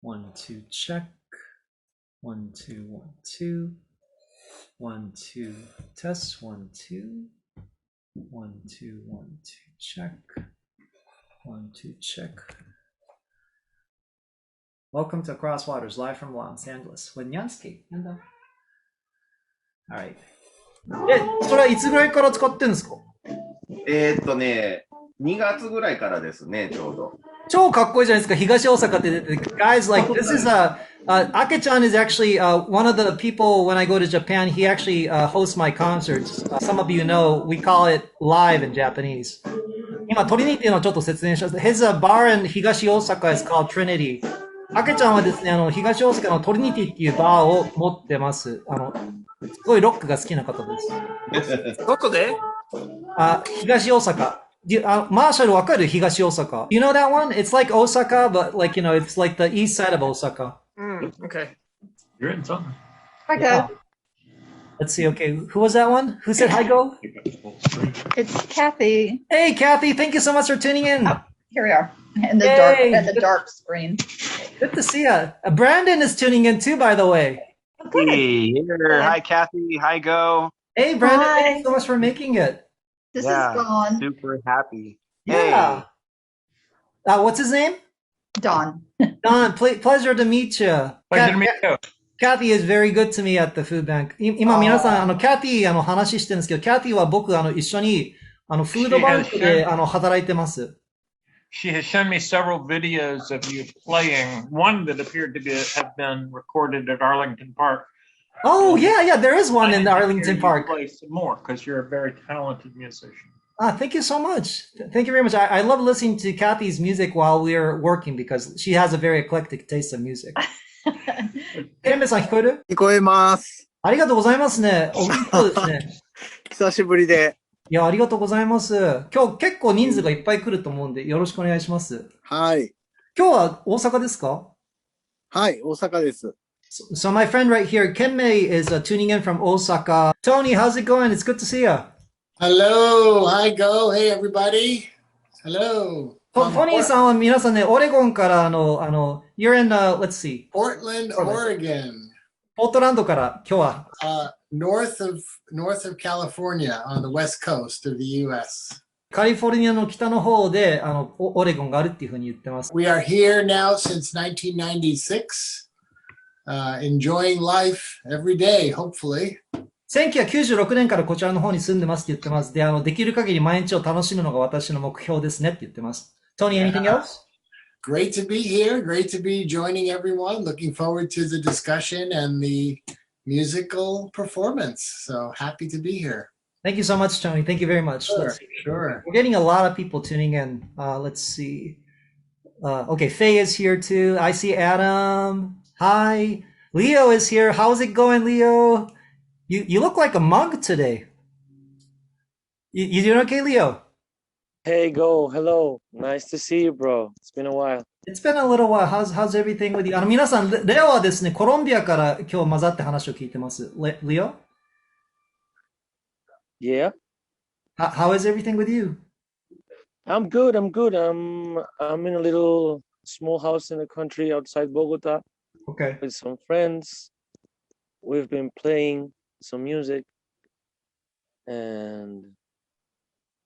1, 2, check. 1, 2, 1, 2. 1, 2, test. 1, 2. 1, 2, 1, 2, check. 1, 2, check. Welcome to Crosswaters, live from Los Angeles. With Nyansky. Alright. それはいつぐらいから使ってるんですか2月ぐらいからですね、ちょうど。超かっこいいじゃないですか、東大阪って出て。Guys, like, this is Ake-chan is actually one of the people when I go to Japan, he actually hosts my concerts. Some of you know, we call it live in Japanese. 今、トリニティのちょっと説明します。His bar in 東大阪 is called Trinity. アケちゃんはですね、東大阪のトリニティっていうバーを持ってます。すごいロックが好きな方です。どこで東大阪。Marshall, わかる東大阪。You know that one? It's like Osaka, but like, you know, it's like the east side of Osaka. Okay. You're in something. Hi, Go. Yeah. Let's see. Okay. Who was that one? Who said hi, Go? It's Kathy. Hey, Kathy. Thank you so much for tuning in. Oh, here we are. In the dark screen. Good to see you. Brandon is tuning in too, by the way. Hey, here. Hi, Kathy. Hi, Go. Hey, Brandon. Hi. Thank you so much for making it. This is Dawn. Super happy. Yeah. Hey. What's his name? Don. Don, pleasure to meet you. Pleasure to meet you. Kathy is very good to me at the food bank. 今皆さん、キャティ話してるんですけど、キャティは僕一緒にフードバンクで働いてます。She has shown me several videos of you playing. One that appeared to have been recorded at Arlington Park. Oh, yeah, there is one in Arlington Park. Play some more because you're a very talented musician. Thank you so much. Thank you very much. I love listening to Kathy's music while we're working because she has a very eclectic taste of music. ケンベさん聞こえる？聞こえます。ありがとうございますね。お元気そうですね。久しぶりで。いや、ありがとうございます。今日結構人数がいっぱい来ると思うんで、よろしくお願いします。はい。今日は大阪ですか？はい、大阪です。So my friend right here, Kenmei, is tuning in from Osaka. Tony, how's it going? It's good to see you. Hello, hi, Go. Hey, everybody. Hello. トニーさんは皆さんね、オレゴンからyou're in, let's see. Portland, Oregon. ポートランドから今日は。North of California on the west coast of the U.S. カリフォルニアの北の方でオレゴンがあるっていうふうに言ってます。We are here now since 1996, enjoying life every day, hopefully. 1996年からこちらの方に住んでますって言ってます。で、できる限り毎日を楽しむのが私の目標ですねって言ってます。Tony, anything else? Great to be here. Great to be joining everyone. Looking forward to the discussion and the musical performance. So happy to be here. Thank you so much, Tony. Thank you very much. Sure. We're getting a lot of people tuning in. Let's see. Okay, Faye is here too. I see Adam. Hi. Leo is here. How's it going, Leo? You look like a mug today. You doing okay, Leo? Hey, Go. Hello. Nice to see you, bro. It's been a while. It's been a little while. How's everything with you? 皆さん、レオはですね、コロンビアから今日混ざって話を聞いてます。Leo? Yeah. How is everything with you? I'm good. I'm in a little small house in the country outside Bogota. Okay. With some friends. We've been playing some music. And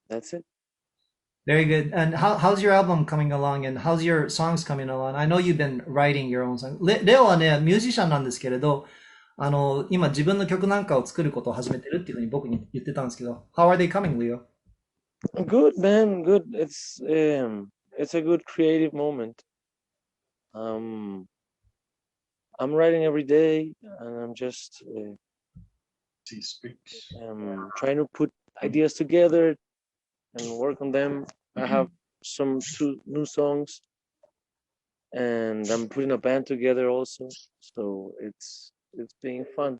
that's it. Very good. And how's your album coming along and how's your songs coming along? I know you've been writing your own songs. レオはね、ミュージシャンなんですけれど、今自分の曲なんかを作ることを始めてるっていうふうに僕に言ってたんですけど、How are they coming, Leo? Good, man. Good. It's a good creative moment. I'm writing every day and I'm just trying to put ideas together and work on them. I have two new songs and I'm putting a band together also. So it's being fun.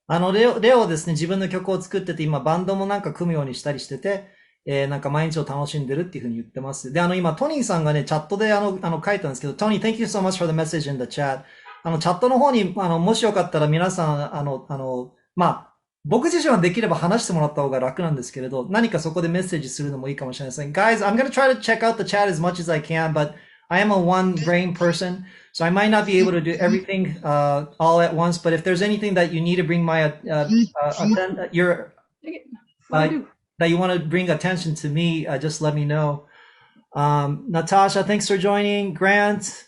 レオですね、自分の曲を作ってて、今バンドもなんか組むようにしたりしてて、なんか毎日を楽しんでるっていうふうに言ってます。で、今トニーさんがね、チャットで書いたんですけど、Tony, thank you so much for the message in the chat. チャットの方に、もしよかったら皆さん、僕自身はできれば話してもらった方が楽なんですけれど、何かそこでメッセージするのもいいかもしれないですね。Guys, I'm going to try to check out the chat as much as I can, but I am a one brain person, so I might not be able to do everything all at once. But if there's anything that you need to bring my that you want to bring attention to me, just let me know. Natasha, thanks for joining. Grant,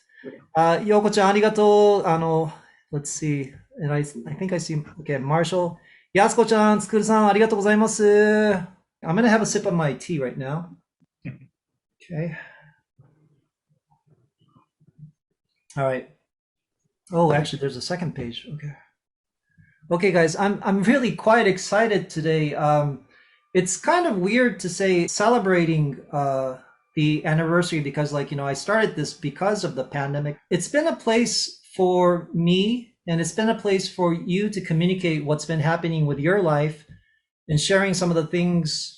Yoko-chan, arigato. Let's see. And I think I see. Okay, Marshall, Yasuko-chan, Tsukuru-san, arigato gozaimasu. I'm gonna have a sip of my tea right now. Okay. All right. Oh, actually, there's a second page. Okay. Okay, guys, I'm really quite excited today. It's kind of weird to say celebrating the anniversary because, like, I started this because of the pandemic. It's been a place for me, and it's been a place for you to communicate what's been happening with your life and sharing some of the things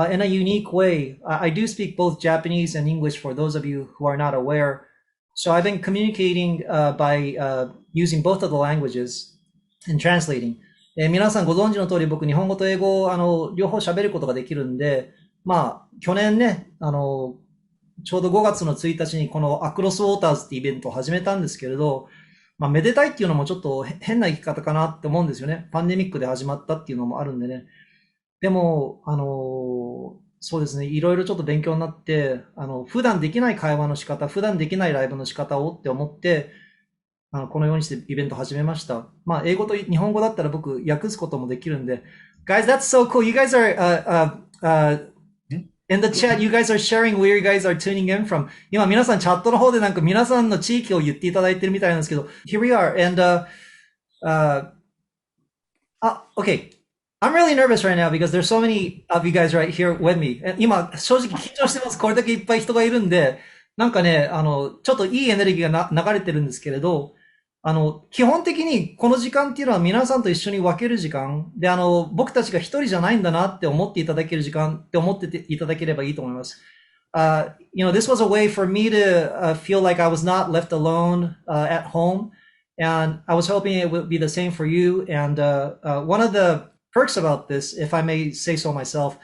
in a unique way. I do speak both Japanese and English for those of you who are not aware. So I've been communicating by using both of the languages and translating. 皆さんご存知の通り僕日本語と英語両方喋ることができるんで、去年ね、ちょうど5月の1日にこのアクロスウォーターズってイベントを始めたんですけれど、めでたいっていうのもちょっと変な生き方かなって思うんですよね。パンデミックで始まったっていうのもあるんでね。でも、そうですね、いろいろちょっと勉強になって、普段できない会話の仕方、普段できないライブの仕方をって思って、このようにしてイベント始めました。英語と日本語だったら僕訳すこともできるんで。Guys, that's so cool. You guys are, in the chat, you guys are sharing where you guys are tuning in from. 今皆さんチャットの方でなんか皆さんの地域を言っていただいてるみたいなんですけど、Here we are. And, okay.I'm really nervous right now because there's so many of you guys right here with me. 今、正直緊張してます。これだけいっぱい人がいるんで、なんかね、ちょっといいエネルギーが流れてるんですけれど、基本的にこの時間っていうのは皆さんと一緒に分ける時間で、僕たちが一人じゃないんだなって思っていただける時間って思っていただければいいと思います。This was a way for me to feel like I was not left alone at home. And I was hoping it would be the same for you. And one of the perks about this, if I may say so myself,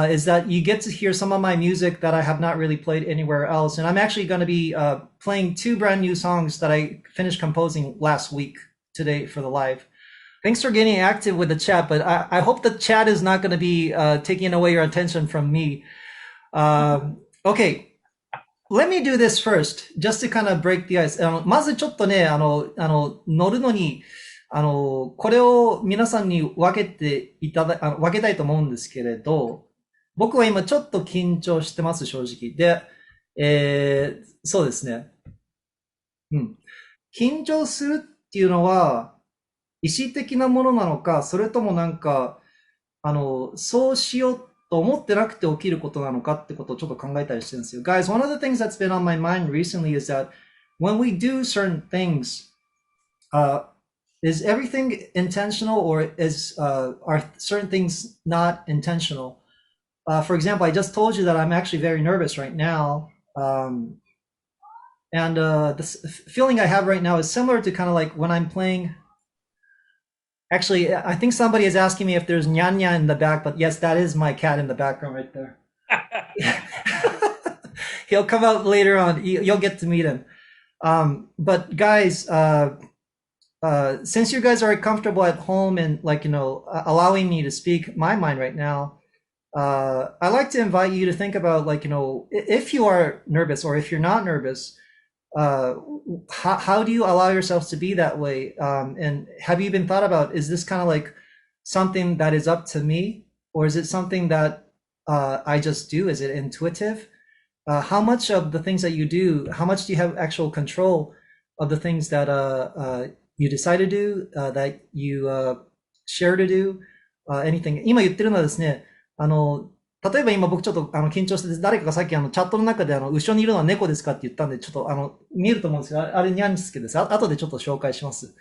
is that you get to hear some of my music that I have not really played anywhere else. And I'm actually going to be playing 2 brand new songs that I finished composing last week today for the live. Thanks for getting active with the chat, but I hope the chat is not going to be taking away your attention from me. Okay. Let me do this first, just to kind of break the ice. まずちょっとね、乗るのに、これを皆さんに分けたいと思うんですけれど、僕は今ちょっと緊張してます、正直。で、そうですね。緊張するっていうのは、意思的なものなのか、それともなんか、そうしようと思ってなくて起きることなのかってことをちょっと考えたりしてるんですよ。Guys, one of the things that's been on my mind recently is that when we do certain things, is everything intentional or are certain things not intentional? For example, I just told you that I'm actually very nervous right now. And the feeling I have right now is similar to kind of like when I'm playing. Actually, I think somebody is asking me if there's Nyanya in the back, but yes, that is my cat in the background right there. He'll come out later on. You'll get to meet him. But guys, since you guys are comfortable at home and allowing me to speak my mind right now, I like to invite you to think about if you are nervous or if you're not nervous, how do you allow yourselves to be that way? And have you even thought about, is this kind of like something that is up to me, or is it something that I just do? Is it intuitive? How much of the things that you do, how much do you have actual control of the things that you decide to do, that you share to do, anything? 今言ってるのはですね、例えば今僕ちょっと緊張してて、誰かがさっきチャットの中で後ろにいるのは猫ですかって言ったんで、ちょっと見えると思うんですけど、あれニャンスケです。後でちょっと紹介します。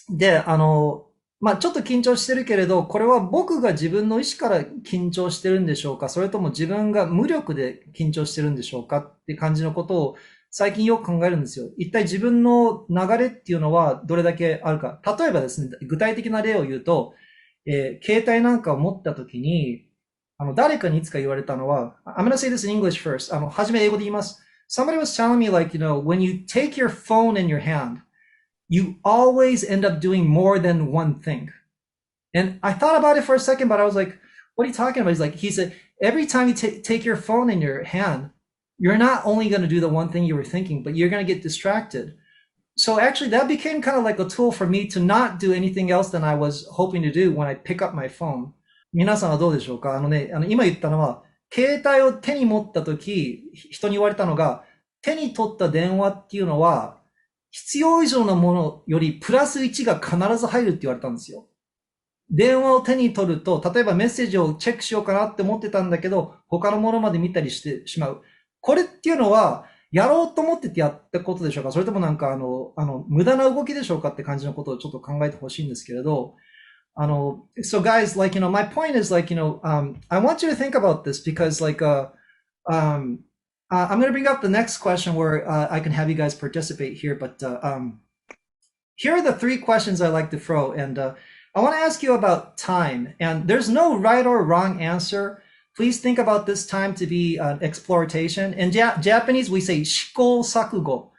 で、ちょっと緊張してるけれど、これは僕が自分の意思から緊張してるんでしょうか、それとも自分が無力で緊張してるんでしょうかって感じのことを最近よく考えるんですよ。一体自分の流れっていうのはどれだけあるか。例えばですね、具体的な例を言うと、携帯なんかを持った時に、誰かにいつか言われたのは、I'm gonna say this in English first. はじめ英語で言います。somebody was telling me, like, when you take your phone in your hand, you always end up doing more than one thing. And I thought about it for a second, but I was like, what are you talking about? He said, every time you take your phone in your hand, you're not only going to do the one thing you were thinking, but you're going to get distracted. So actually that became kind of like a tool for me to not do anything else than I was hoping to do when I pick up my phone. 皆さんはどうでしょうか？今言ったのは、携帯を手に持ったとき、人に言われたのが、手に取った電話っていうのは、必要以上のものよりプラス1が必ず入るって言われたんですよ。電話を手に取ると、例えばメッセージをチェックしようかなって思ってたんだけど、他のものまで見たりしてしまう。これっていうのは、やろうと思っててやったことでしょうか？それともなんか無駄な動きでしょうかって感じのことをちょっと考えてほしいんですけれど、so guys, like, my point is like, I want you to think about this because like, I'm going to bring up the next question where I can have you guys participate here, but here are the 3 questions I like to throw, and I want to ask you about time, and there's no right or wrong answer. Please think about this time to be exploration. In Japanese, we say 試行錯誤。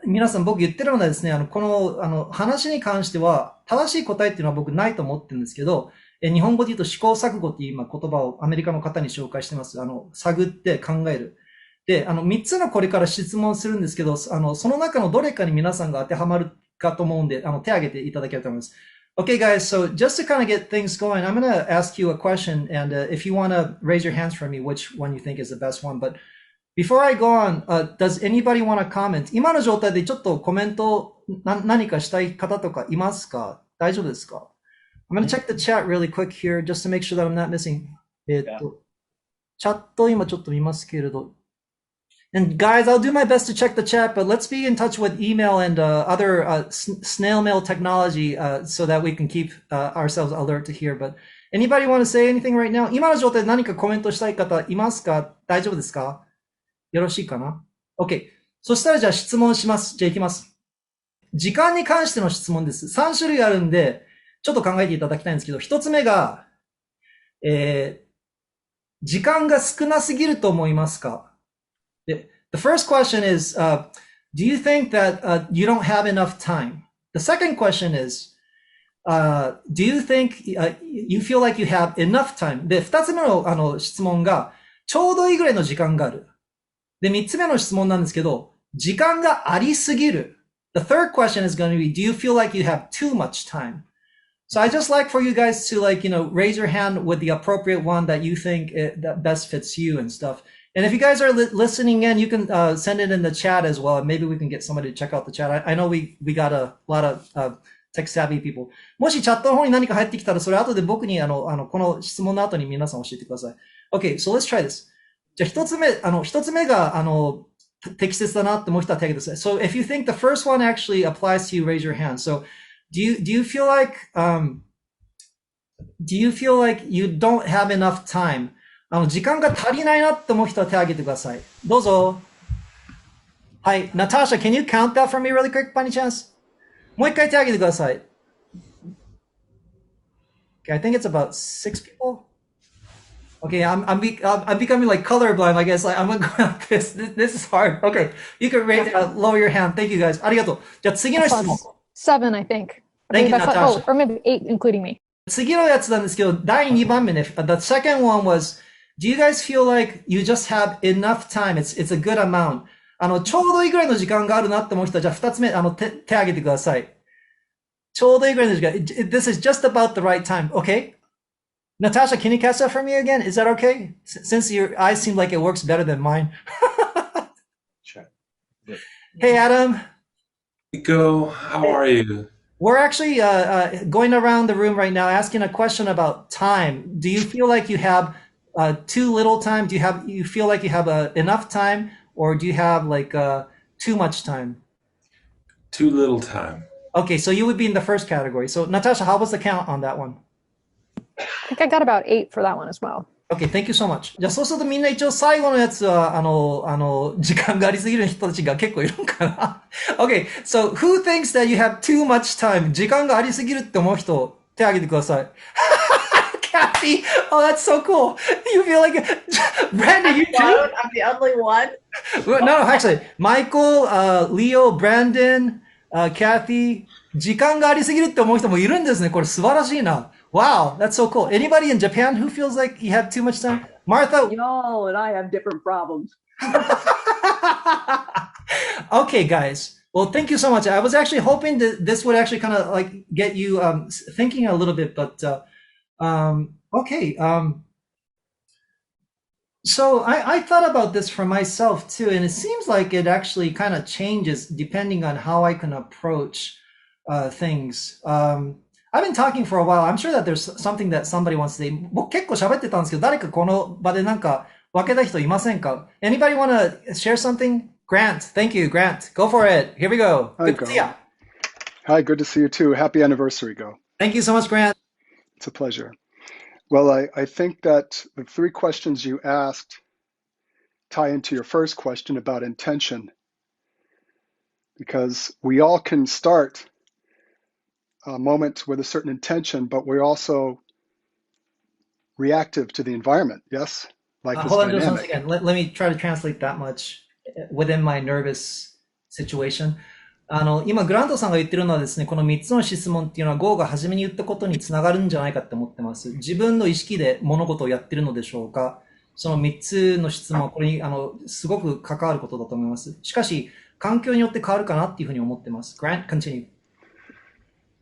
皆さん僕言ってるのはですね、この話に関しては正しい答えっていうのは僕ないと思ってるんですけど、日本語で言うと試行錯誤っていう今言葉をアメリカの方に紹介してます。探って考える。で、3つのこれから質問するんですけど、その中のどれかに皆さんが当てはまるかと思うんで、手を挙げていただければと思います。Okay, guys, so just to kind of get things going, I'm going to ask you a question, and if you want to raise your hands for me, which one you think is the best one. But before I go on, does anybody want to comment? 今の状態でちょっとコメント何かしたい方とかいますか？大丈夫ですか？ I'm going to check the chat really quick here just to make sure that I'm not missing. チャット今ちょっと見ますけれど。And guys, I'll do my best to check the chat, but let's be in touch with email and other snail mail technology so that we can keep ourselves alert to hear. But anybody want to say anything right now? 今の状態で何かコメントしたい方いますか？大丈夫ですか？よろしいかな？ OK。そしたらじゃあ質問します。じゃあ行きます。時間に関しての質問です。3種類あるんで、ちょっと考えていただきたいんですけど、1つ目が、時間が少なすぎると思いますか？The first question is, do you think that you don't have enough time? The second question is, do you think you feel like you have enough time? で、2つ目の質問が、ちょうどいいぐらいの時間がある。で、3つ目の質問なんですけど、時間がありすぎる。The third question is going to be, do you feel like you have too much time? So I just like for you guys to like, raise your hand with the appropriate one that you think that best fits you and stuff. And if you guys are listening in, you can send it in the chat as well. Maybe we can get somebody to check out the chat. I know we got a lot of tech savvy people. もしチャットの方に何か入ってきたら、それ後で僕にこの質問の後に皆さん教えてください。Okay, so let's try this. じゃあ一つ目が適切だなってもう一つ手挙げてください。So if you think the first one actually applies to you, raise your hand. So do you feel like you don't have enough time? 時間が足りないなって思う人は手を挙げてください。どうぞ。はい。Natasha, can you count that for me really quick, by any chance? もう一回手を挙げてください。Okay, I think it's about 6 people. Okay, I'm becoming like colorblind. I guess like I'm gonna go like this. This is hard. Okay, you can lower your hand. Thank you guys. ありがとう。じゃあ次の質問。7, I think. Thank you, Natasha. Oh, or maybe 8, including me. 次のやつなんですけど、第2番目ね。The second one was, do you guys feel like you just have enough time? It's a good amount. ちょうどいいぐらいの時間があるなって思う人は、じゃあ2つ目、手挙げてください。ちょうどいいぐらいの時間。This is just about the right time. Okay? Natasha, can you catch that for me again? Is that okay? Since your eyes seem like it works better than mine. Sure. Hey, Adam. Nico, how are you? We're actually going around the room right now asking a question about time. Do you feel like you have too little time? Do you feel like you have enough time, or do you have like too much time? Too little time. Okay, so you would be in the first category. So Natasha, how was the count on that one? I think I got about 8 for that one as well. Okay, thank you so much. じゃあそうするとみんな一応最後のやつは時間がありすぎる人たちが結構いるのかなOkay, so who thinks that you have too much time? 時間がありすぎるって思う人手挙げてください。Kathy, oh, that's so cool. You feel like Brandon, you too? I'm the only one. Well, no, actually, Michael, Leo, Brandon, Kathy, 時間がありすぎるって思う人もいるんですね。これ素晴らしいな。Wow, that's so cool. Anybody in Japan who feels like you have too much time? Martha? Y'all and I have different problems. Okay, guys. Well, thank you so much. I was actually hoping that this would actually kind of like get you thinking a little bit, but okay. So I thought about this for myself too, and it seems like it actually kind of changes depending on how I can approach things. I've been talking for a while. I'm sure that there's something that somebody wants to say. 僕結構喋ってたんですけど、誰かこの場でなんか分けた人いませんか? Anybody want to share something? Grant, thank you, Grant. Go for it. Here we go. Hi, Good to see ya. Hi, good to see you too. Happy anniversary, Go. Thank you so much, Grant. It's a pleasure. Well, I think that the three questions you asked tie into your first question about intention, because we all can start a moment with a certain intention, but we're also reactive to the environment. Yes? Life is Hold on just one dynamic. second. Let me try to translate that much within my nervous situation. 今、グラントさんが言ってるのはですね、この3つの質問っていうのは、ゴーが初めに言ったことにつながるんじゃないかって思ってます。自分の意識で物事をやってるのでしょうか？その3つの質問は、これに、すごく関わることだと思います。しかし、環境によって変わるかなっていうふうに思ってます。Grant, continue.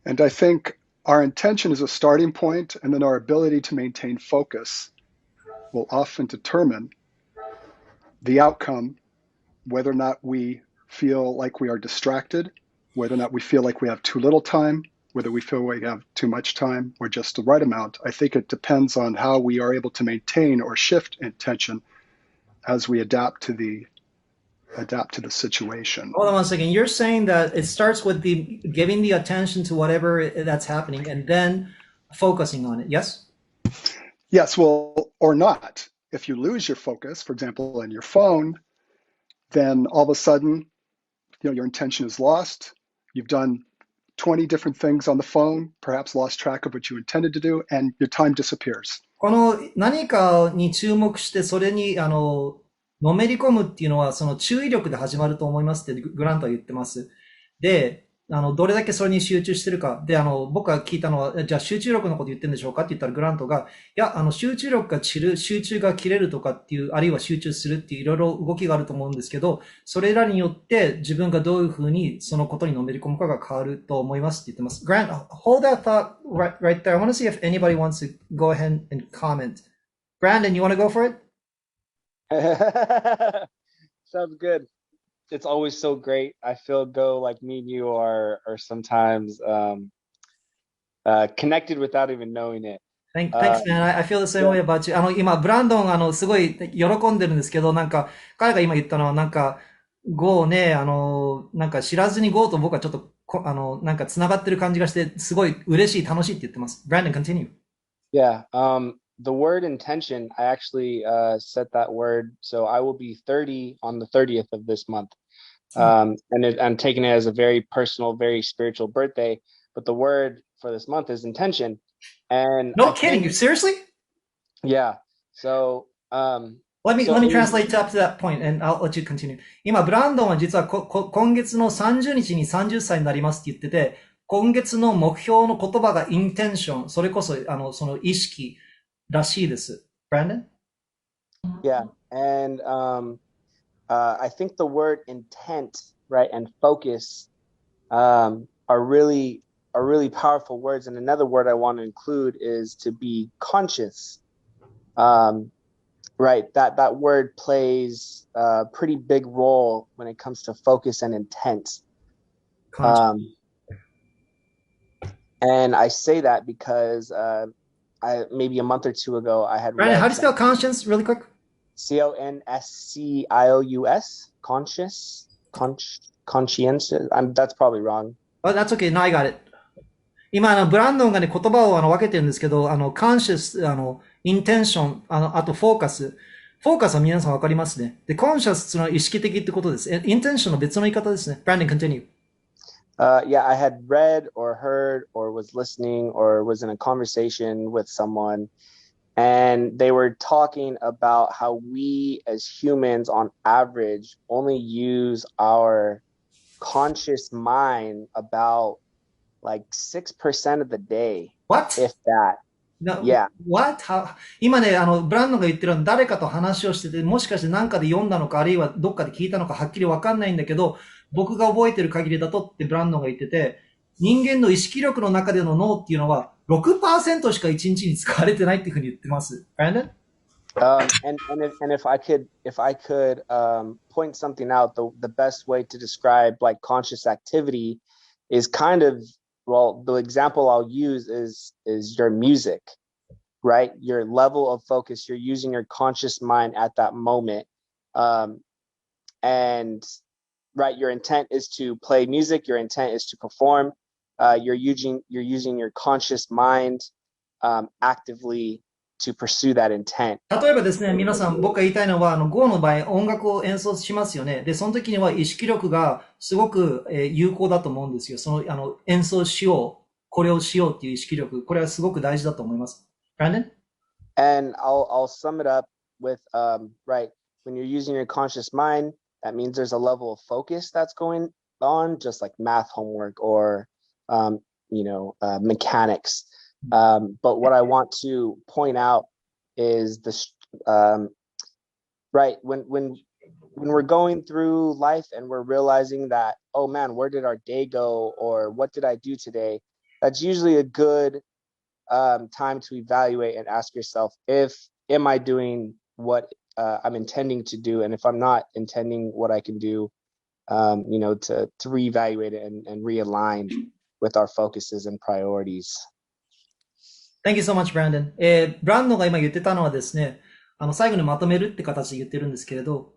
And I think our intention is a starting point, and then our ability to maintain focus will often determine the outcome, whether or not we feel like we are distracted, whether or not we feel like we have too little time, whether we feel we have too much time or just the right amount. I think it depends on how we are able to maintain or shift intention as we adapt to the situation. Hold on one second. You're saying that it starts with the giving the attention to whatever that's happening and then focusing on it. Yes? Yes, well, or not. If you lose your focus, for example, on your phone, then all of a sudden, your intention is lost. You've done 20 different things on the phone, perhaps lost track of what you intended to do, and your time disappears. この何かに注目してそれにのめり込むっていうのはその注意力で始まると思いますってグラントは言ってます。で、どれだけそれに集中してるか。で、僕が聞いたのは、じゃあ集中力のこと言ってるんでしょうかって言ったらグラントが、いや、集中力が散る、集中が切れるとかっていう、あるいは集中するっていういろいろ動きがあると思うんですけど、それらによって自分がどういうふうにそのことにのめり込むかが変わると思いますって言ってます。Grant, hold that thought right there. I want to see if anybody wants to go ahead and comment. Brandon, you want to go for it? Sounds good. It's always so great. I feel Go like me and you are sometimes connected without even knowing it. Thanks, man. I feel the same way about you. 今、ブランドン、すごい喜んでるんですけど、なんか、彼が今言ったのは、なんか、Go ね、なんか知らずに Go と僕はちょっと、なんか繋がってる感じがして、すごい嬉しい、楽しいって言ってます。Brandon, continue. Yeah. The word intention, I actually said that word. So I will be 30 on the 30th of this month. And I'm taking it as a very personal, very spiritual birthday. But the word for this month is intention. And no kidding, you seriously? Yeah. So let me translate up to that point and I'll let you continue. 今、ブランドンは実は今月の30日に30歳になりますって言ってて、今月の目標の言葉が intention、それこそその意識らしいです。Brandon? Yeah, and I think the word intent, right, and focus are really powerful words. And another word I want to include is to be conscious. Right, that word plays a pretty big role when it comes to focus and intent. And I say that because maybe a month or two ago, I had Brandon, how do you spell conscience really quick? Conscious. Conscientious. That's probably wrong. Oh, that's okay. No, I got it. 今、ブランドンがね、言葉を分けてるんですけど、conscious、intention、あと focus。focus は皆さん分かりますね。で、conscious っていうのは意識的ってことです。intention の別の言い方ですね。Brandon, continue. Yeah, I had read or heard or was listening or was in a conversation with someone, And they were talking about how we as humans on average only use our conscious mind about like 6% of the day. What? If that. Yeah. What? 今ね、ブランドが言ってるのは誰かと話をしてて、もしかして何かで読んだのか、あるいはどっかで聞いたのかはっきりわかんないんだけど、僕が覚えてる限りだとってブランドが言ってて、人間の意識力の中での脳っていうのは 6% しか1日に使われてないっていうふうに言ってます。Brandon? And if I could point something out, the best way to describe like conscious activity is kind of, well, the example I'll use is your music, right? Your level of focus, you're using your conscious mind at that moment. And right, your intent is to play music, your intent is to perform. You're using your conscious mind actively to pursue that intent. 例えばですね、皆さん、僕が言いたいのは、Go の場合、音楽を演奏しますよね。で、その時には意識力がすごく有効だと思うんですよ。演奏しよう、これをしようっていう意識力、これはすごく大事だと思います。Brandon? And I'll sum it up with, right, when you're using your conscious mind, that means there's a level of focus that's going on, just like math homework or, mechanics. But what I want to point out is this, right, when we're going through life and we're realizing that, oh man, where did our day go? Or what did I do today? That's usually a good time to evaluate and ask yourself, am I doing what I'm intending to do? And if I'm not intending what I can do, to reevaluate it and realign with our focuses and priorities. Thank you so much, Brandon. ブランドが今言ってたのはですね、最後にまとめるって形で言ってるんですけれど、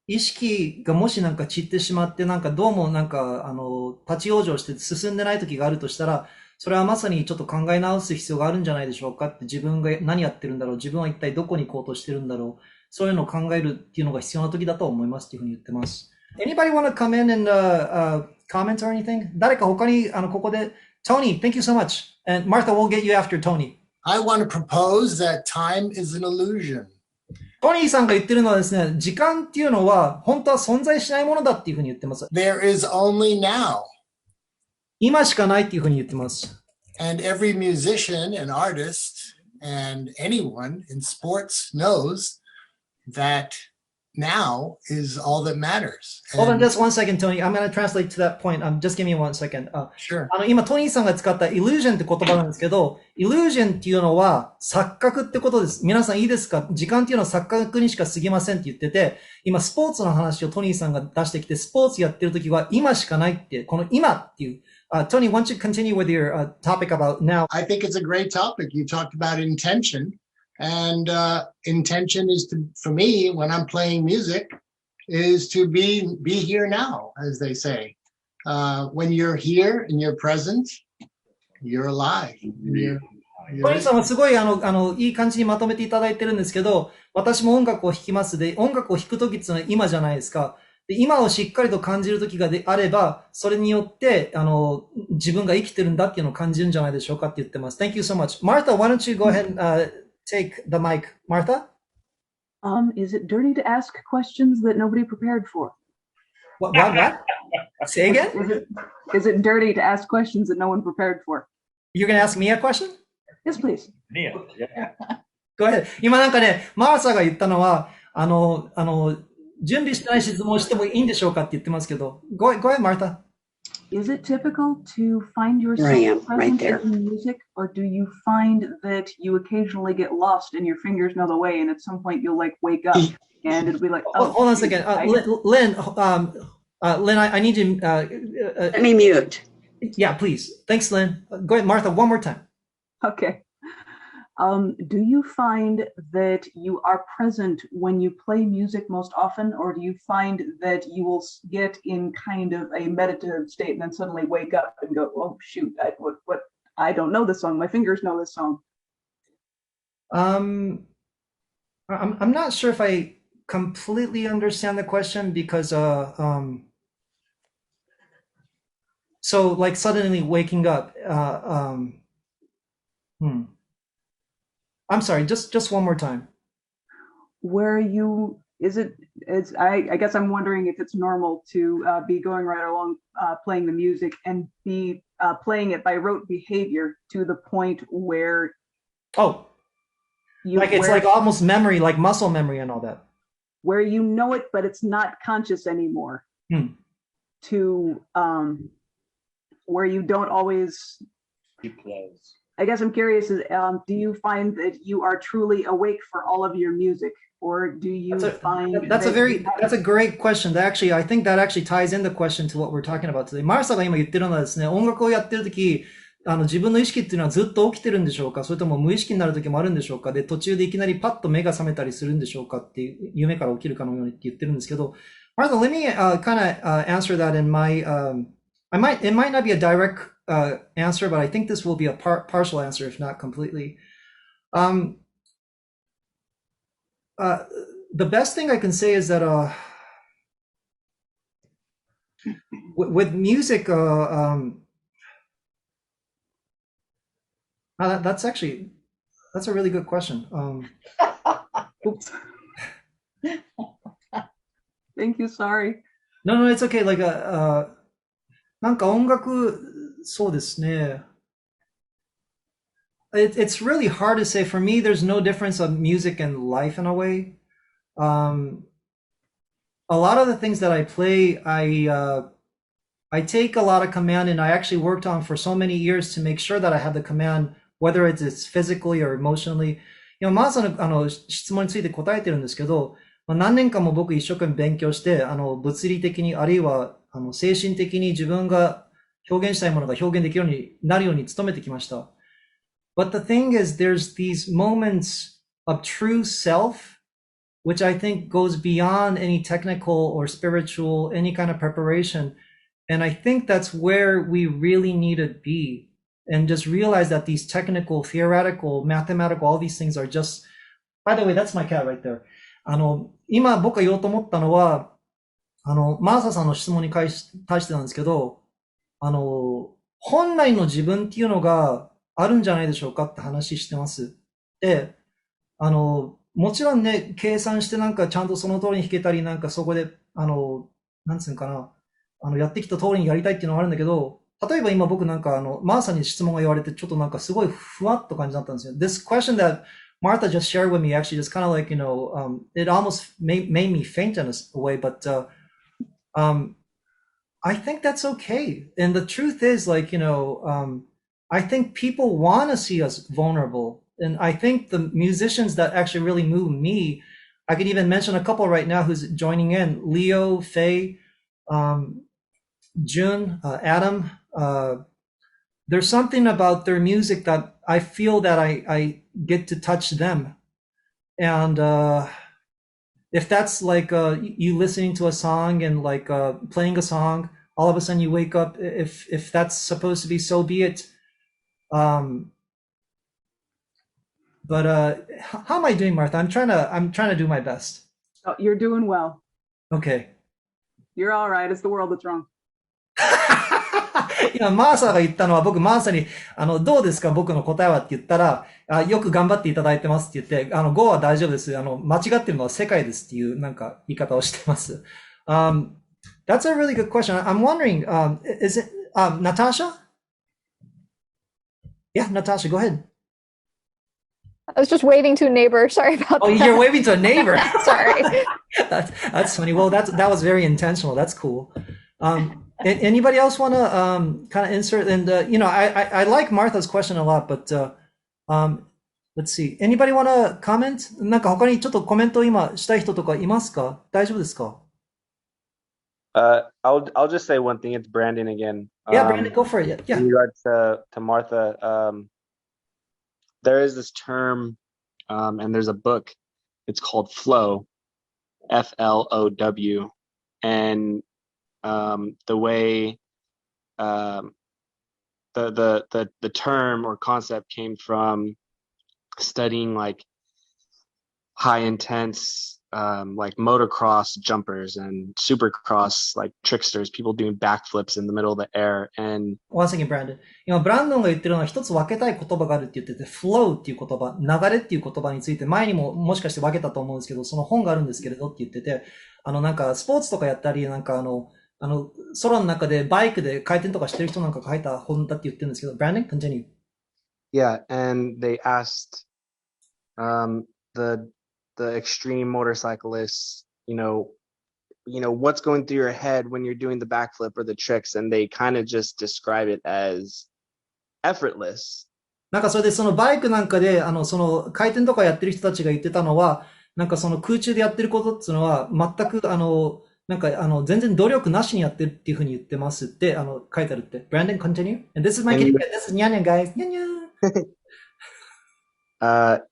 意識がもしなんか散ってしまって、なんかどうもなんか、立ち往生して進んでない時があるとしたら、それはまさにちょっと考え直す必要があるんじゃないでしょうかって、自分が何やってるんだろう、自分は一体どこに行こうとしてるんだろう、そういうのを考えるっていうのが必要な時だと思いますっていうふうに言ってます。Anybody want to come in and comment or anything? 誰か他にここで Tony, thank you so much. And Martha, we'll get you after Tony. I want to propose that time is an illusion. トニーさんが言ってるのはですね、時間っていうのは本当は存在しないものだっていうふうに言ってます。There is only now. 今しかないっていうふうに言ってます。And every musician and artist and anyone in sports knows that now is all that matters. Hold on just one second, Tony. I'm going to translate to that point. Just give me 1 second. Sure. 今、トニーさんが使った illusion って言葉なんですけど、illusion っていうのは錯覚ってことです。皆さんいいですか？時間っていうのは錯覚にしか過ぎませんって言ってて、今スポーツの話をトニーさんが出してきて、スポーツやってる時は今しかないって、この今っていう。Tony, why don't you continue with your topic about now? I think it's a great topic. You talked about intention. And intention is to, for me, when I'm playing music, is to be here now, as they say. When you're here and you're present, you're alive. トニーさんはすごいいい感じにまとめていただいてるんですけど、私も音楽を弾きますで、音楽を弾くときっていうのは今じゃないですか。で、今をしっかりと感じるときがあれば、それによって、自分が生きてるんだっていうのを感じるんじゃないでしょうかって言ってます。Thank you so much. Martha, why don't you go ahead and take the mic. Martha? Is it dirty to ask questions that nobody prepared for? What? Say again? Is it dirty to ask questions that no one prepared for? You're going to ask me a question? Yes, please. Yeah. Go ahead. 今なんかね、マーサが言ったのは、準備してない質問をしてもいいんでしょうかって言ってますけど。Go ahead, Martha. Is it typical to find yourself present in music, or do you find that you occasionally get lost and your fingers know the way, and at some point you'll like wake up and it'll be like, oh, hold on a second. Lynn, Lynn, I need you. Let me mute. Yeah, please. Thanks, Lynn. Go ahead, Martha, one more time. Okay. Do you find that you are present when you play music most often, or do you find that you will get in kind of a meditative state and then suddenly wake up and go, oh shoot, I don't know this song. My fingers know this song. I'm not sure if I completely understand the question because so like suddenly waking up I'm sorry, just one more time. Where you is it? It's I guess I'm wondering if it's normal to be going right along playing the music and be playing it by rote behavior to the point where like it's like almost memory, like muscle memory and all that. Where you know it, but it's not conscious anymore. To where you don't always. I guess I'm curious, do you find that you are truly awake for all of your music, or do you find that's a great question. Actually, I think that actually ties in the question to what we're talking about today. マーサが今言ってるのはですね、音楽をやってる時、自分の意識っていうのはずっと起きてるんでしょうか、それとも無意識になる時もあるんでしょうか、で途中でいきなりパッと目が覚めたりするんでしょうかっていう夢から起きるかのようにって言ってるんですけど、Martha, let me kind of answer that in my it might not be a direct answer, but I think this will be a partial answer, if not completely. The best thing I can say is that with music, that's a really good question. Oops. Thank you. Sorry. No, it's okay. Like なんか音楽、そうですね。It's really hard to say. For me, there's no difference of music and life in a way. A lot of the things that I play, I take a lot of command, and I actually worked on for so many years to make sure that I have the command, whether it's physically or emotionally. マーさんの質問について答えてるんですけど、何年間も僕一生懸命勉強して、物理的にあるいは精神的に自分が表現したいものが表現できるようになるように努めてきました。But the thing is, there's these moments of true self, which I think goes beyond any technical or spiritual, any kind of preparation. And I think that's where we really need to be. And just realize that these technical, theoretical, mathematical, all these things are just, by the way, that's my cat right there. 今僕が言おうと思ったのは、マーサさんの質問に対してなんですけど、本来の自分っていうのがあるんじゃないでしょうかって話してます。で、もちろんね、計算してなんかちゃんとその通りに弾けたり、なんかそこで、なんつうのかな、やってきた通りにやりたいっていうのがあるんだけど、例えば今僕なんかマーサに質問が言われて、ちょっとなんかすごいふわっと感じだったんですよ。This question that Martha just shared with me actually just kind of like, it almost made me faint in a way, but I think that's okay. And the truth is, like, I think people want to see us vulnerable. And I think the musicians that actually really move me, I could even mention a couple right now who's joining in, Leo, Faye, June, Adam. There's something about their music that I feel that I get to touch them. And if that's like you listening to a song and like playing a song, all of a sudden you wake up, if that's supposed to be, so be it. But how am I doing, Martha? I'm trying to do my best. Oh, you're doing well. Okay. You're all right. It's the world that's wrong. 今、マーサが言ったのは、僕、マーサに、どうですか僕の答えはって言ったら、よく頑張っていただいてますって言って、5は大丈夫です。間違ってるのは世界ですっていう、なんか、言い方をしてます。That's a really good question. I'm wondering, is it, Natasha? Yeah, Natasha, go ahead. I was just waving to a neighbor. Sorry about that. Oh, you're waving to a neighbor. Sorry. That's funny. Well, that was very intentional. That's cool. Anybody else want to kind of insert? And I like Martha's question a lot, but let's see. Anybody want to comment? なんか他にちょっとコメント今したい人とかいますか？大丈夫ですか？ I'll just say one thing. It's Brandon again. Yeah, Brandon, go for it. Yeah. In regards to Martha, there is this term, and there's a book. It's called Flow, FLOW, and the way the term or concept came from studying like high intense like motocross jumpers and supercross like tricksters, people doing backflips in the middle of the air. And One second, Brandon. 今、ブランドンが言ってるのは一つ分けたい言葉があるって言ってて、flow っていう言葉、流れっていう言葉について前にももしかして分けたと思うんですけど、その本があるんですけれどって言ってて、なんかスポーツとかやったり、なんか空の中でバイクで回転とかしてる人なんかが書いた本だって言ってるんですけど、Brandon, continue. Yeah, and they asked the extreme motorcyclists, what's going through your head when you're doing the backflip or the tricks, and they kind of just describe it as effortless. なんかそれでそのバイクなんかで、その回転とかやってる人たちが言ってたのは、なんかその空中でやってることっていうのは、全くなんか全然努力なしにやってるっていうふうに言ってますって、書いてあるって。Brandon, continue. And this is my kitty cat. This is Nyan guys. Nyan.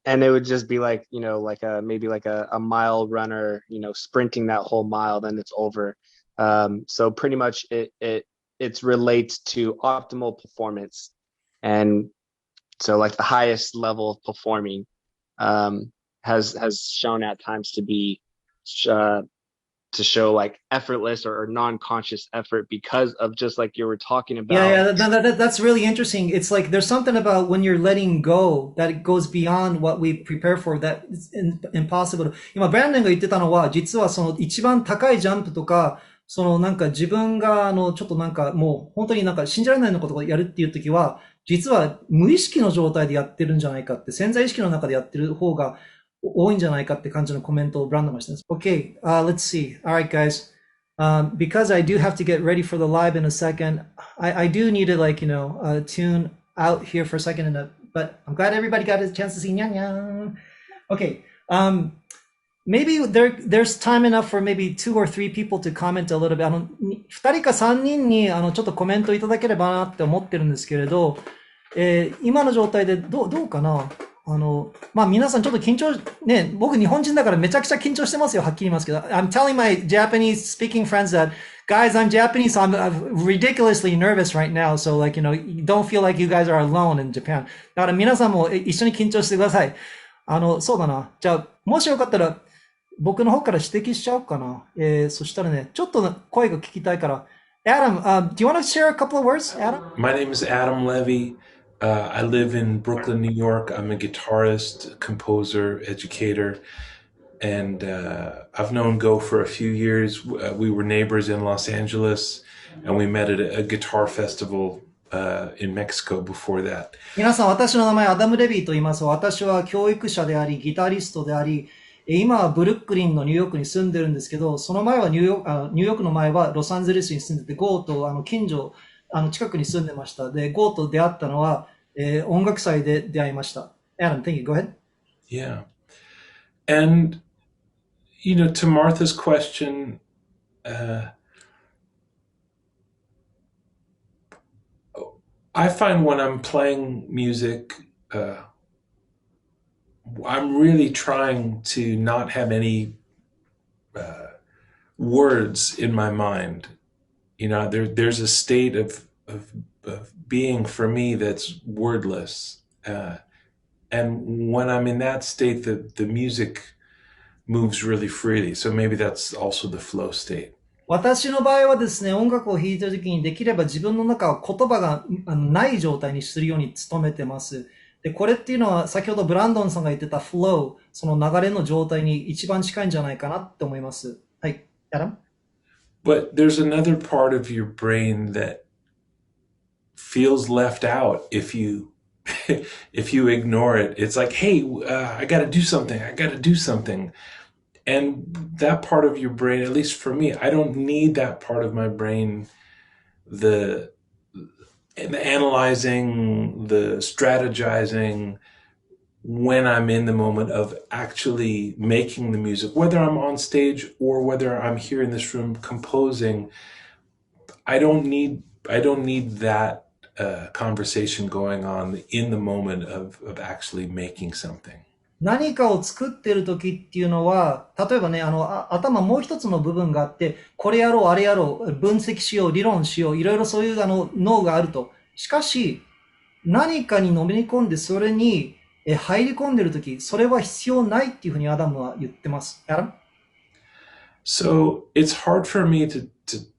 And it would just be like, like maybe like a mile runner, sprinting that whole mile, then it's over. So pretty much it relates to optimal performance. And so like the highest level of performing has shown at times to be to show like effortless or non-conscious effort because of just like you were talking about. Yeah, that's really interesting. It's like there's something about when you're letting go that it goes beyond what we prepare for that it's impossible. 今、ブランドンが言ってたのは、実はその一番高いジャンプとか、そのなんか自分がちょっとなんかもう本当になんか信じられないようなことをやるっていう時は、実は無意識の状態でやってるんじゃないかって、潜在意識の中でやってる方が多いんじゃないかって感じのコメントをブランドンがしてます。Okay, let's see. Alright, guys. Because I do have to get ready for the live in a second, I do need to tune out here for a second, but I'm glad everybody got a chance to see Nyan Nyan. Okay. Maybe there's time enough for maybe 2 or 3 people to comment a little bit. 2人か3人にちょっとコメントいただければなって思ってるんですけれど、今の状態でどうかな。まあ皆さんちょっと緊張、ね、僕日本人だからめちゃくちゃ緊張してますよ、はっきり言いますけど。I'm telling my Japanese speaking friends that, guys, I'm Japanese, so I'm ridiculously nervous right now, so don't feel like you guys are alone in Japan. だから皆さんも一緒に緊張してください。そうだな。じゃあ、もしよかったら、僕の方から指摘しちゃおうかな。そしたらね、ちょっと声が聞きたいから。Adam, do you want to share a couple of words, Adam? My name is Adam Levy. I live in Brooklyn, New York. I'm a guitarist, composer, educator, and I've known Go for a few years. We were neighbors in Los Angeles, and we met at a guitar festival in Mexico before that. 皆さん、私の名前アダム・レビーと言います。私は教育者であり、ギタリストであり、今はブルックリンのニューヨークに住んでるんですけど、その前はニューヨークの前はロサンゼルスに住んでて、ゴーと近所、近くに住んでました。で、ゴーと出会ったのは、音楽祭で出会いました。Adam, thank you. Go ahead. Yeah. And, to Martha's question, I find when I'm playing music, I'm really trying to not have any words in my mind. There's a state of being for me that's wordless. And when I'm in that state, the music moves really freely. So maybe that's also the flow state. 私の場合はですね、音楽を弾いてるときにできれば自分の中を言葉がない状態にするように努めてます。で、これっていうのは先ほどブランドンさんが言ってた flow、その流れの状態に一番近いんじゃないかなって思います。はい。Adam? But there's another part of your brain that feels left out if you ignore it. It's like, hey, I got to do something. I got to do something. And that part of your brain, at least for me, I don't need that part of my brain, the analyzing, the strategizing when I'm in the moment of actually making the music, whether I'm on stage or whether I'm here in this room composing. I don't need that conversation going on in the moment of actually making something. 何かを作ってる時っていうのは、例えばね、頭もう一つの部分があって、これやろう、あれやろう、分析しよう、理論しよう、いろいろそういう脳があると。しかし、何かにのめり込んで、それに入り込んでる時、それは必要ないっていうふうにアダムは言ってます。Adam? So it's hard for me to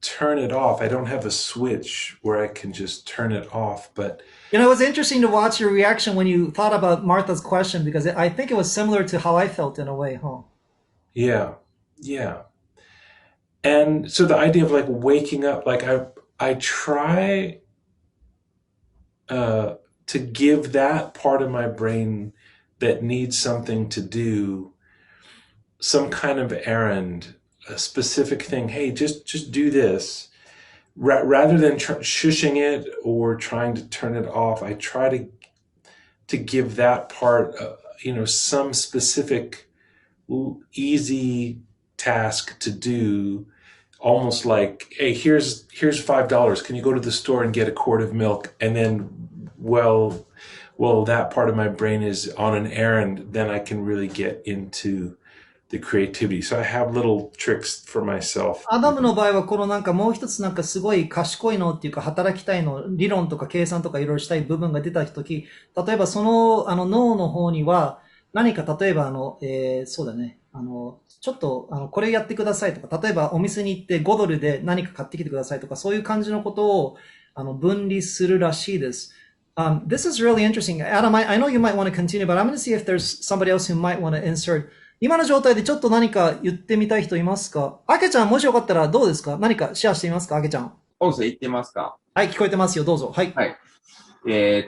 turn it off. I don't have a switch where I can just turn it off. But You know, it was interesting to watch your reaction when you thought about Martha's question, because I think it was similar to how I felt in a way, huh? yeah, yeah. And so the idea of like waking up, like I try to give that part of my brain that needs something to do some kind of errand, a specific thing. Hey, just do this. Rather than shushing it or trying to turn it off, I try to give that part, some specific easy task to do. Almost like, hey, here's $5. Can you go to the store and get a quart of milk? And then, well, that part of my brain is on an errand. Then I can really get into the creativity. So I have little tricks for myself. アダムの場合は、このなんかもう一つなんかすごい賢いのっていうか、働きたいの、理論とか計算とかいろいろしたい部分が出たとき、例えばその、脳の方には、何か例えばそうだね、ちょっと、これやってくださいとか、例えばお店に行って5ドルで何か買ってきてくださいとか、そういう感じのことを、分離するらしいです。This is really interesting. Adam, I know you might want to continue, but I'm going to see if there's somebody else who might want to insert. 今の状態でちょっと何か言ってみたい人いますか？あけちゃん、もしよかったらどうですか？何かシェアしてみますか？あけちゃん。音声言ってますか？はい、聞こえてますよ。どうぞ。はい。はい。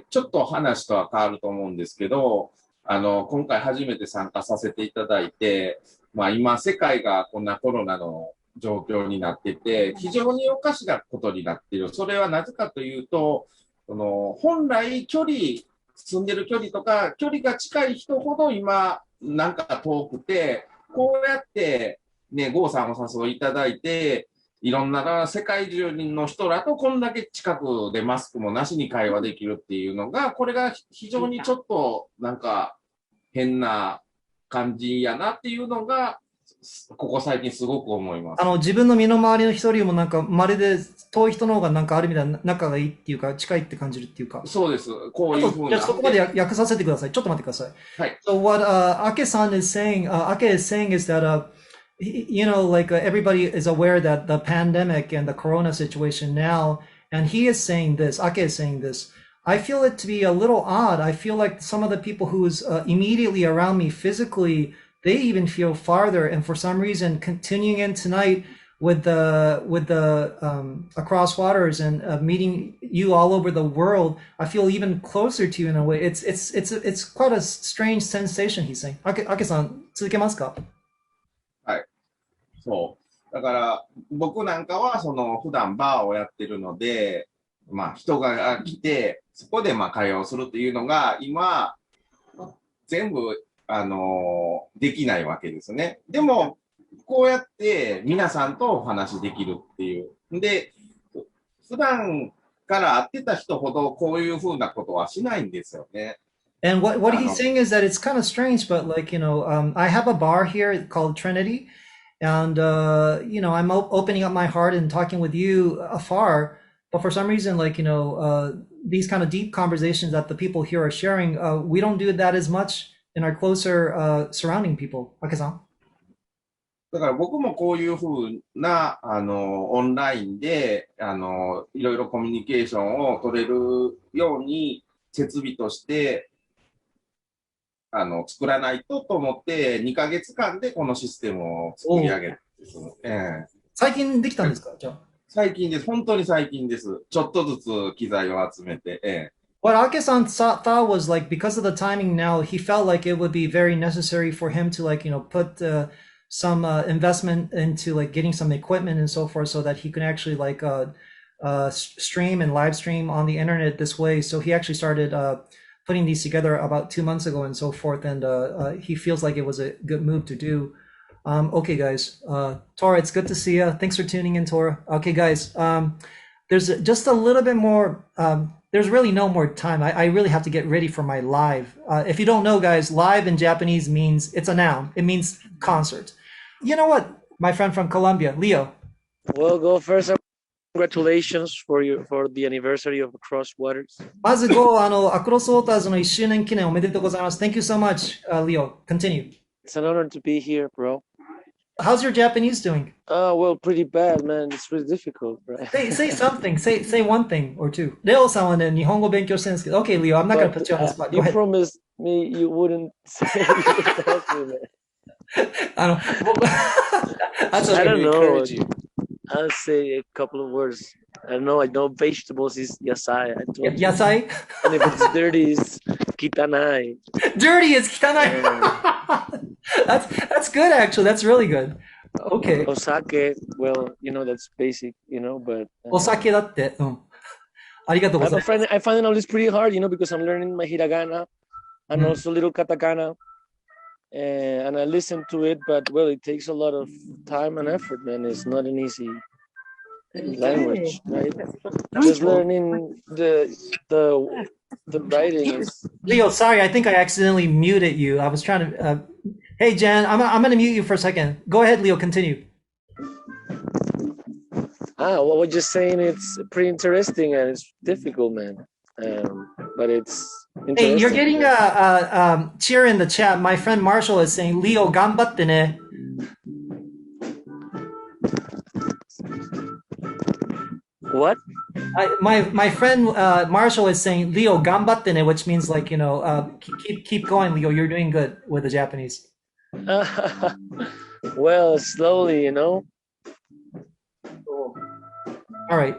ちょっと話とは変わると思うんですけど、今回初めて参加させていただいて、まあ今世界がこんなコロナの状況になってて、非常におかしなことになっている。それはなぜかというと、本来住んでる距離とか、距離が近い人ほど今、なんか遠くて、こうやってね、ゴーさんお誘いいただいて、いろんな世界中の人らとこんだけ近くでマスクもなしに会話できるっていうのが、これが非常にちょっとなんか変な感じやなっていうのが、ここ最近すごく思います。自分の身の回りの人よりもなんか、まるで遠い人の方がなんかある意味では仲がいいっていうか、近いって感じるっていうか。そうです。こういうふうな。じゃあそこまで訳させてください。ちょっと待ってください。はい。So what Ake-san is saying, Ake is saying is that, like everybody is aware that the pandemic and the corona situation now, and he is saying this, Ake is saying this, I feel it to be a little odd. I feel like some of the people who's immediately around me physically, they even feel farther, and for some reason, continuing in tonight with the across waters and meeting you all over the world, I feel even closer to you in a way. It's quite a strange sensation. He's saying. Ake-san, 続けますか？はい。そう。だから僕なんかは普段バーをやってるので、まあ人が来てそこでまあ会話をするっていうのが今全部できないわけですね。でも、こうやって皆さんとお話できるっていう。で、普段から会ってた人ほどこういうふうなことはしないんですよね。And what he's saying is that it's kind of strange, but like, I have a bar here called Trinity, and, I'm opening up my heart and talking with you afar, but for some reason, like, these kind of deep conversations that the people here are sharing, we don't do that as much in our closer surrounding people. Ake-san? だから僕もこういうふうな、オンラインで、いろいろコミュニケーションを取れるように設備として、作らないとと思って、2ヶ月間でこのシステムを作り上げるんです。最近できたんですか？じゃあ。最近です。本当に最近です。ちょっとずつ機材を集めて。What Ake-san thought was like, because of the timing now, he felt like it would be very necessary for him to like, put some investment into like getting some equipment and so forth so that he can actually like stream and live stream on the internet this way. So he actually started putting these together about 2 months ago and so forth. And he feels like it was a good move to do. Okay, guys. Tora, it's good to see you. Thanks for tuning in, Tora. Okay, guys. There's just a little bit more. There's really no more time. I really have to get ready for my live. If you don't know, guys, live in Japanese means, it's a noun. It means concert. You know what, my friend from Colombia, Leo. Well, go first. Congratulations for the anniversary of Across Waters. まずAcross Waters の1周年記念おめでとうございます。Thank you so much, Leo. Continue. It's an honor to be here, bro. how's your Japanese doing? Well, pretty bad, man. It's really difficult, right? Say something. Say one thing or two. Leo-san はね、日本語勉強してるんですけど、Okay, Leo, I'm not going to put you on the spot. Go You ahead. promised me you wouldn't say you would help me, man. That's I okay. don't know. Encourage you. I'll say a couple of words. I know vegetables is yasai. I told you. Yasai? And if it's dirty, it's kitanai. Dirty is kitanai. That's good, actually. That's really good. Okay. Osake, well, that's basic, but... お酒だって。うん。ありがとうございます。I find it all this pretty hard, because I'm learning my hiragana and also little katakana. And I listen to it, but, well, it takes a lot of time and effort, man. It's not an easy language, right? Just learning the writing is... Leo, sorry, I think I accidentally muted you. I was trying to... Hey, Jan, I'm going to mute you for a second. Go ahead, Leo, continue. Well, we're just saying it's pretty interesting and it's difficult, man. But it's interesting. Hey, you're getting a cheer in the chat. My friend Marshall is saying, Leo, ganbatte ne. What? My friend Marshall is saying, Leo, ganbatte ne, which means like, keep going, Leo. You're doing good with the Japanese. Well, slowly, All right.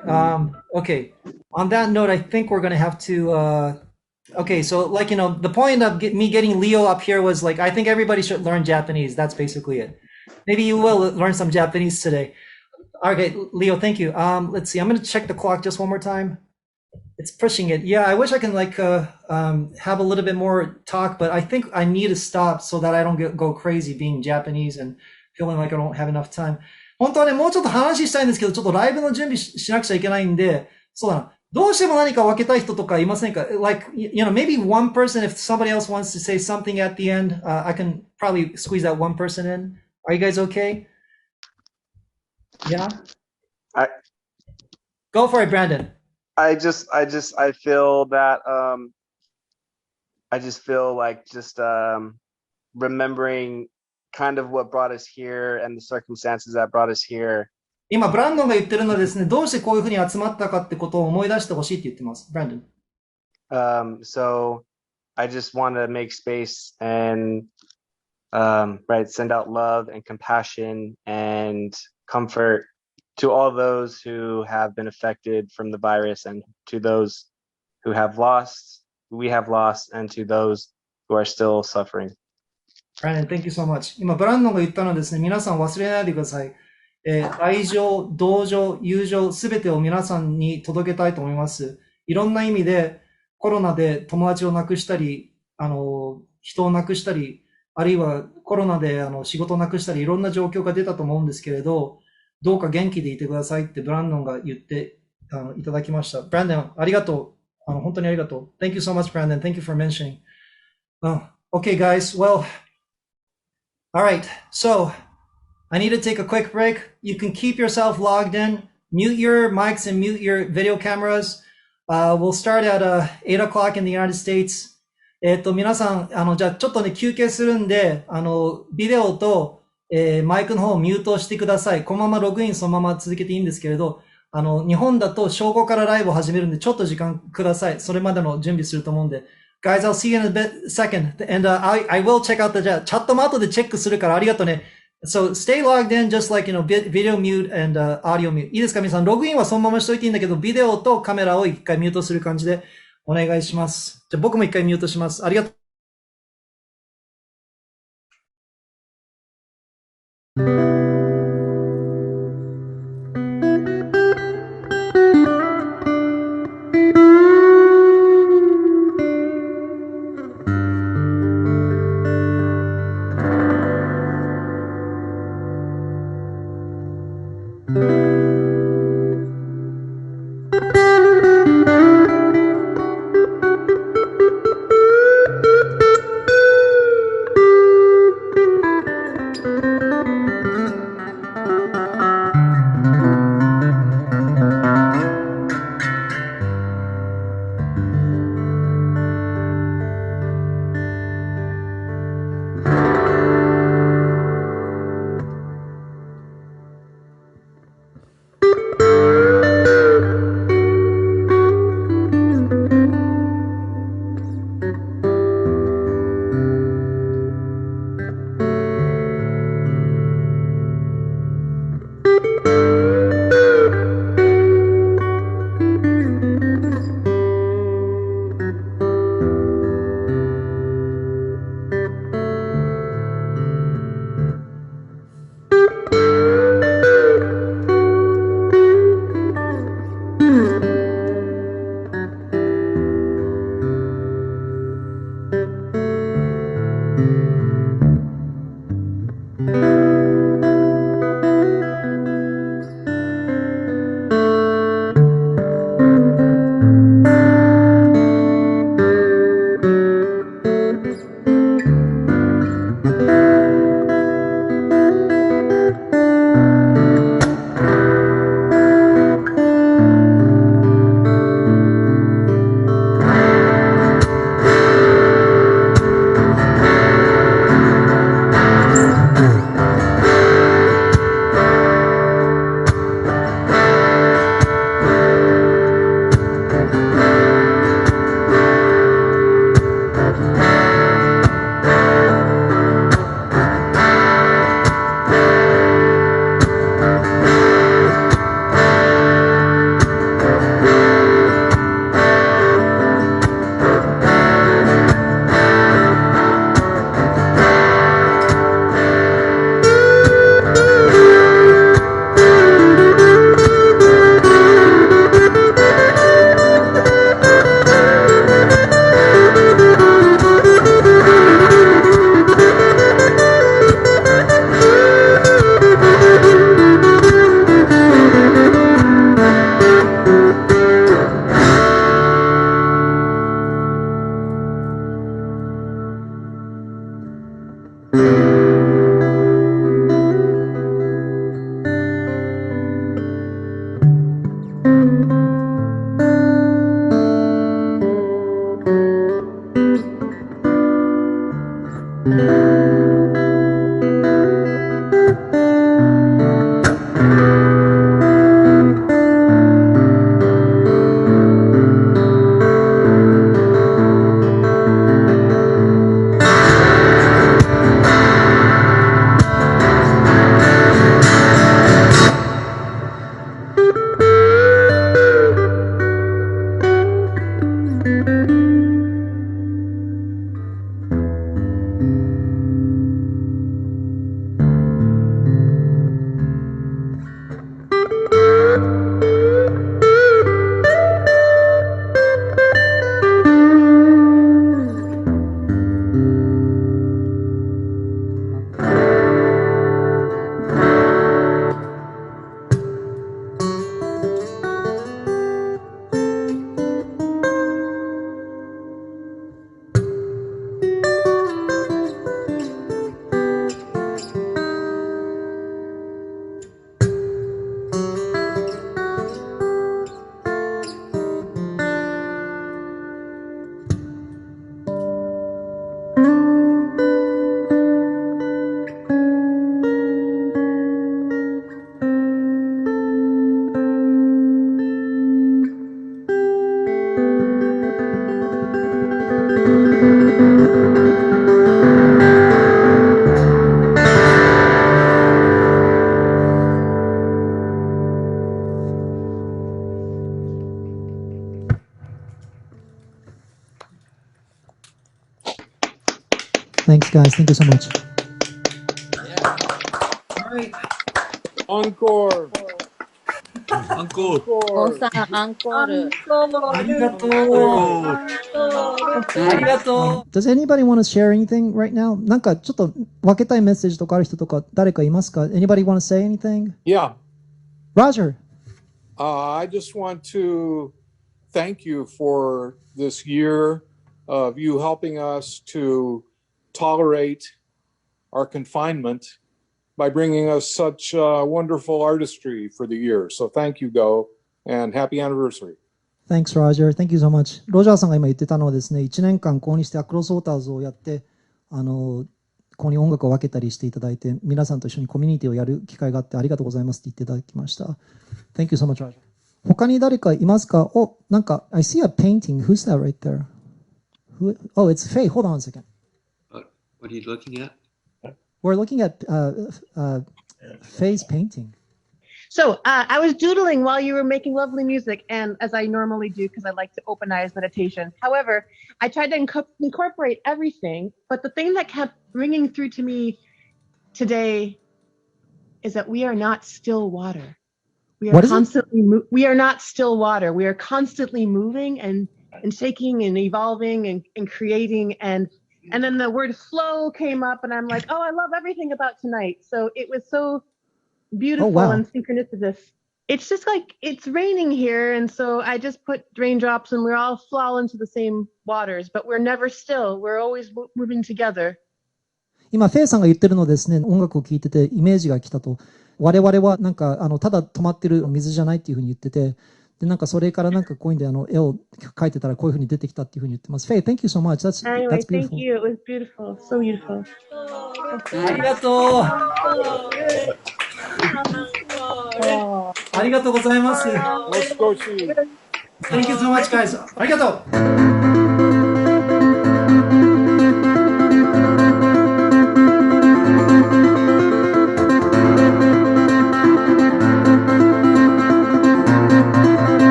Okay. On that note, I think we're gonna have to. Okay, so like the point of me getting Leo up here was like I think everybody should learn Japanese. That's basically it. Maybe you will learn some Japanese today. Okay, Leo, thank you. Let's see. I'm gonna check the clock just one more time. It's pushing it. Yeah, I wish I can like have a little bit more talk, but I think I need to stop so that I don't go crazy being Japanese and feeling like I don't have enough time. 本当はね、もうちょっと話したいんですけど、ちょっとライブの準備しなくちゃいけないんで、そうだな。どうしても何か分けたい人とかいませんか Like, maybe one person, if somebody else wants to say something at the end, I can probably squeeze that one person in. Are you guys okay? Yeah? Go for it, Brandon. I feel that I just feel like remembering kind of what brought us here and the circumstances that brought us here. 今、ブランドンが言ってるのはですね、どうしてこういうふうに集まったかってことを思い出してほしいって言ってます。ブランドン。So I just want to make space and send out love and compassion and comfort to all those who have been affected from the virus and to those who we have lost, and to those who are still suffering. Brandon, thank you so much. 今、ブランドンが言ったのはですね、皆さん忘れないでください。愛情、同情、友情、すべてを皆さんに届けたいと思います。いろんな意味でコロナで友達を亡くしたり、人を亡くしたり、あるいはコロナで仕事を亡くしたり、いろんな状況が出たと思うんですけれど、どうか元気でいてくださいってブランドンが言っていただきました。ブランドン、ありがとう。本当にありがとう。Thank you so much, Brandon. Thank you for mentioning. Okay, guys. Well, all right. So, I need to take a quick break. You can keep yourself logged in. Mute your mics and mute your video cameras. We'll start at 8 o'clock in the United States. 皆さん、じゃあちょっとね、休憩するんで、ビデオと、マイクの方をミュートしてください。このままログインそのまま続けていいんですけれど、日本だと正午からライブを始めるんで、ちょっと時間ください。それまでの準備すると思うんで。Guys, I'll see you in a second. And I will check out the chat. チャットも後でチェックするからありがとうね。So stay logged in, just like, video mute and audio mute. いいですか皆さん、ログインはそのまましといていいんだけど、ビデオとカメラを一回ミュートする感じでお願いします。じゃあ僕も一回ミュートします。ありがとう。Thanks, guys. Thank you so much. All right. Encore. Uncle. おさん、アンコール。ありがとう。ありがとう。Does anybody want to share anything right now? なんかちょっと分けたいメッセージとかある人とか誰かいますか? Anybody want to say anything? Yeah. Roger. I just want to thank you for this year of you helping us to tolerate our confinement by bringing us such wonderful artistry for the year. So thank you, Go, and happy anniversary. Thanks, Roger. Thank you so much. ロジャーさんが今言ってたのはですね、1年間ここにしてアクロスウォーターズをやって、ここに音楽を分けたりしていただいて、皆さんと一緒にコミュニティをやる機会があってありがとうございますって言っていただきました。Thank you so much, Roger. 他に誰かいますか? お、なんか、I see a painting. Who's that right there? Oh, it's Faye. Hold on a second. What are you looking at? We're looking at Faye's painting. So I was doodling while you were making lovely music, and as I normally do, because I like to open eyes meditation. However, I tried to incorporate everything, but the thing that kept ringing through to me today is that we are not still water. We are we are not still water. We are constantly moving and shaking and evolving and creating, and then the word flow came up, and I'm like, oh, I love everything about tonight. So it was so beautiful and synchronicitous. It's just like it's raining here, and so I just put raindrops, and we're all fall into the same waters, but we're never still. We're always moving together. 今、フェイさんが言ってるのですね、音楽を聴いててイメージが来たと。我々はなんかただ止まってる水じゃないっていうふうに言ってて、でなんかそれからなんかこういうので絵を描いてたらこういうふうに出てきたっていうふうに言ってます。フェイ、thank you so much. Anyway, That's beautiful. thank you. It was beautiful. So beautiful. ありがとう。ありがとうございます。Let's go see. Thank you so much, guys. ありがとう。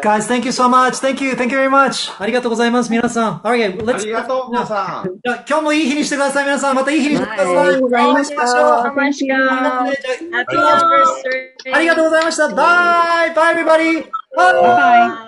Guys, thank you so much. Thank you. Thank you very much. ありがとうございます、皆さん。Okay, あ let's. りがとう、皆さん。じゃあ今日もいい日にしてください、皆さん。またいい日にしてください。ありがとうございましお会いしましょう。た。Thank you. じゃあ Happy 今日も anniversary. ありがとうございました。バイバイ、everybody. バイバイバイ。